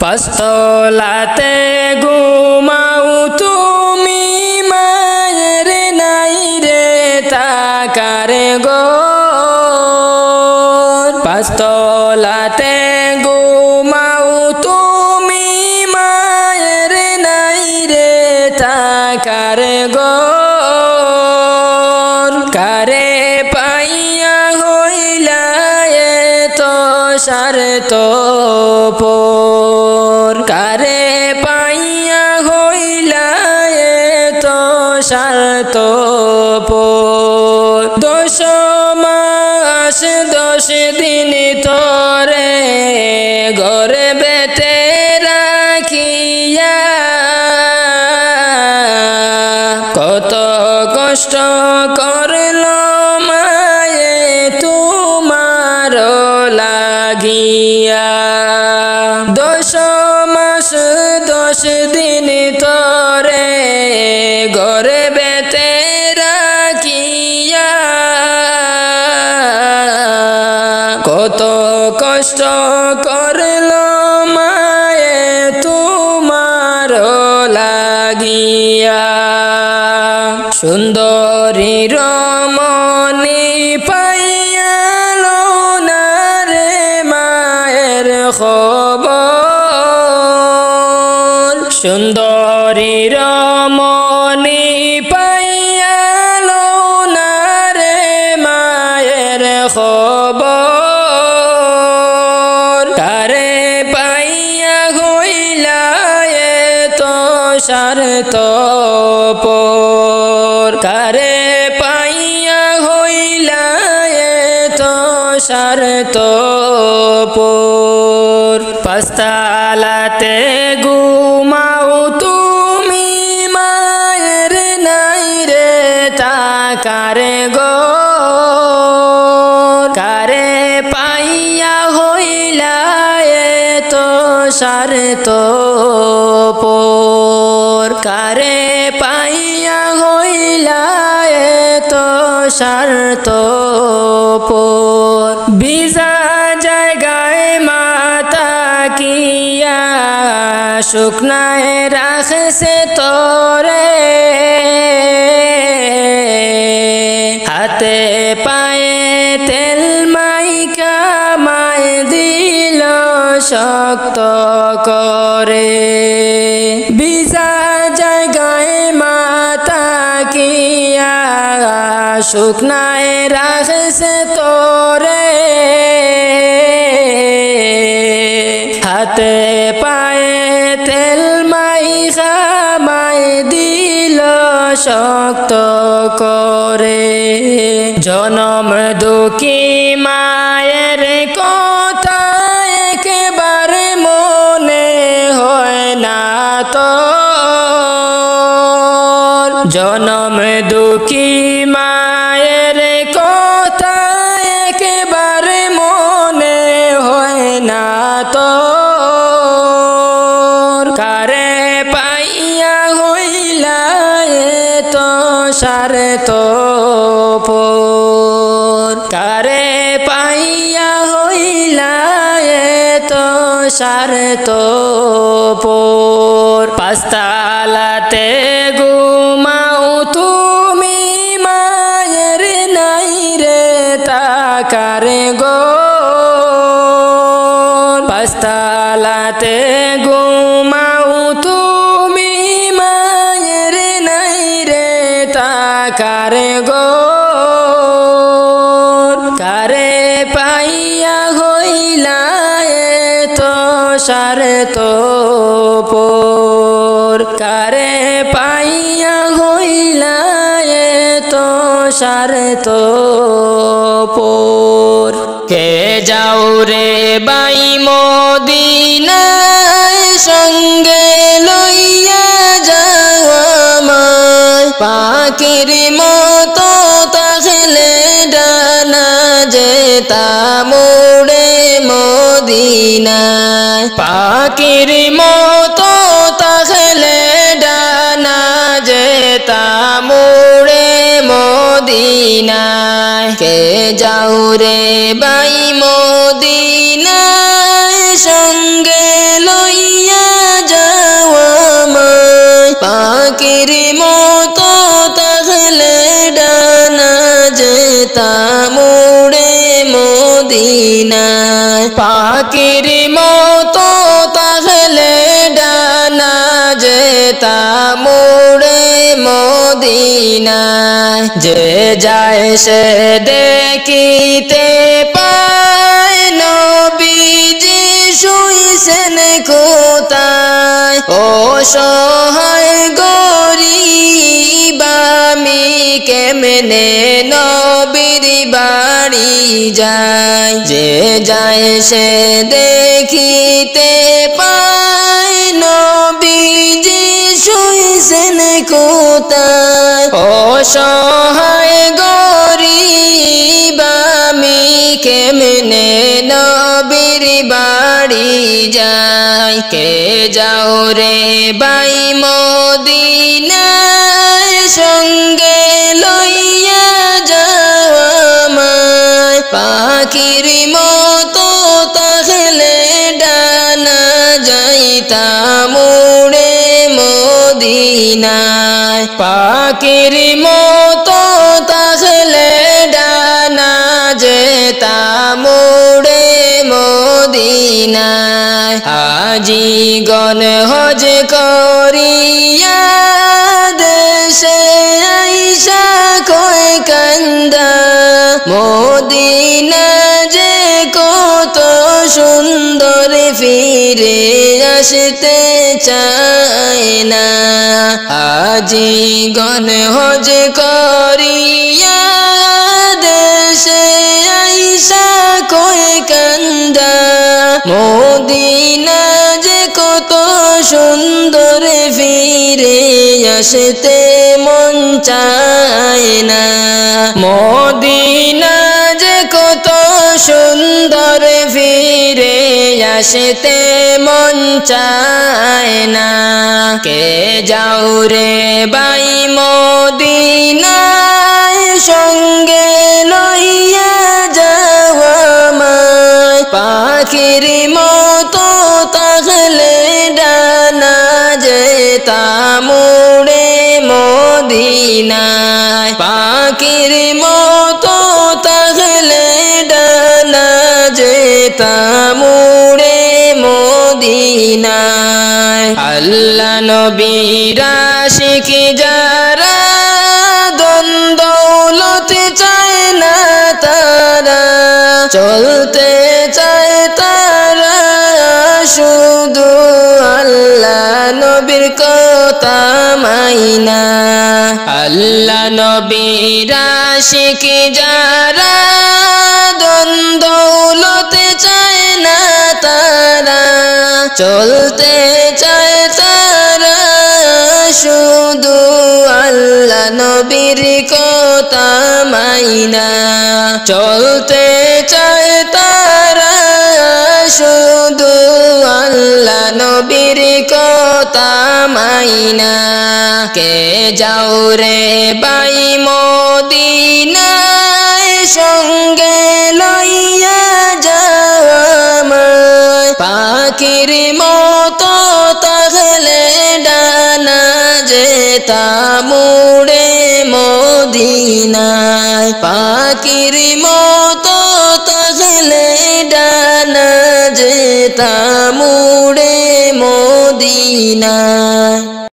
পাঁচতলাতে ঘুমাও তুমি মায়ের নাই রে থাকার ঘর পাঁচতলাতে ঘুমাও তুমি মায়ের নাই রে থাকার ঘর কারে পাইয়া হইলা এত স্বার্থপর কারে পাইয়া হইলা এত স্বার্থপর 10 মাস 10 দিন তোরে গর্ভেতে রাখিয়া কত কষ্ট করলো মায়ে তোমার লাগিয়া 10 মাস 10 দিন তোরে গর্ভেতে রাখিয়া কত কষ্ট করলো মায়ে তোমার লাগিয়া সুন্দরী রমণী পাইয়ালো না রে মায়ের খবর সুন্দরী রমণী পাইয়ালো না রে মায়ের খবর কারে পাইয়া হইলা এত স্বার্থপর কারে পাইয়া হইলা এত স্বার্থপর পাঁচতলাতে ঘুমাও তুমি মায়ের নাই রে থাকার ঘর কারে পাইয়া হইলা এত স্বার্থপর কারে পাইয়া হইলা এত স্বার্থপর ভিজা জায়গায় মাতা কিয়া শুকনায় রাখছে তোরে হাতে পায়ে তেল মাইকা মায় দিল শক্ত করে ভিজা জায়গায় মাতা কিয়া শুকনায় রাখছে তোরে হাতে পায়ে তেল মাইকা মায় দিল শক্ত করে জনম দুঃখী মায়ের কথা একেবারে মনে হয় না তো জনম দুঃখী মায়ের কথা একেবারে মনে হয় না তো কারে পাইয়া হইলা এত স্বার্থপর কারে পাইয়া হইলা এত স্বার্থপর পাঁচতলাতে ঘুমাও তুমি মায়ের নাই রে থাকার ঘর পাঁচতলাতে ঘুমাও তুমি মায়ের নাই রে থাকার ঘর কারে পাইয়া হইলা এত স্বার্থপর কারে পাইয়া হইলা এত স্বার্থপর কে যাও রে বাই মদিনায় সঙ্গে লইয়া যাও আমায় পাখির মতো তাহলে ডানা যেতাম উড়ে মদিনায় পাখির মতো তাহলে ডানা যেতাম উড়ে মদিনায় কে যাও রে বাই মদিনায় সঙ্গে লইয়া পাখির মতো তাহলে ডানা যেতাম উড়ে মদিনায় পাখির মতো তাহলে ডানা যেতাম উড়ে মদিনায় যে যায় সে দেখিতে পায় নবীজি শুইছেন কোথায় অসহায় গরীব আমি কেমনে নবীর বাড়ি যাই যে যায় সে দেখিতে পায় নবীজি শুইছেন কোথায় অসহায় গরীব আমি কেমনে নবীর বাড়ি যাই কে যাও রে বাই মদিনায় সঙ্গে লইয়া যাও আমায় পাখির মতো তাহলে ডানা যাইতাম উড়ে মদিনায় পাখির মতো তাহলে ডানা যেতাম উড়ে মদিনায় হাজিগণ হজ করিয়া দেশে আইসা কয় কান্দা মদিনা যে কত সুন্দর ফিরে আসতে চায় না হাজিগণ হজ করিয়া দেশে আইসা কয় কান্দা মদিনা যে কত সুন্দর ফিরে আসতে মন চায় না মদিনা যে কত সুন্দর ফিরে আসতে মন চায় না কে যাও রে বাই মদিনায় সঙ্গে লইয়া যাও আমায় পাখির মতো তাহলে ডানা যেতাম উড়ে মদিনায় পাখির মতো তাহলে ডানা যেতাম উড়ে মদিনায় আল্লাহ নবীর আশিক যারা দৌলত চায় না তারা চলতে চায় তারা শুধু আল্লাহ নবীর কথা মাইনা আল্লাহ নবীর আশিক যারা দৌলত চায় না তারা চলতে চায় তারা শুধু আল্লাহ নবীর কথা মাইনা চলতে চায় তারা শুধু আল্লাহ নবীর কথা মাইনা কে যাও রে বাই মদিনায় সঙ্গে লইয়া যাও আমায় পাখির মতো তাহলে ডানা যেতাম উড়ে মদিনায় পাখির মতো তাহলে ডানা যেতাম উড়ে মদিনায়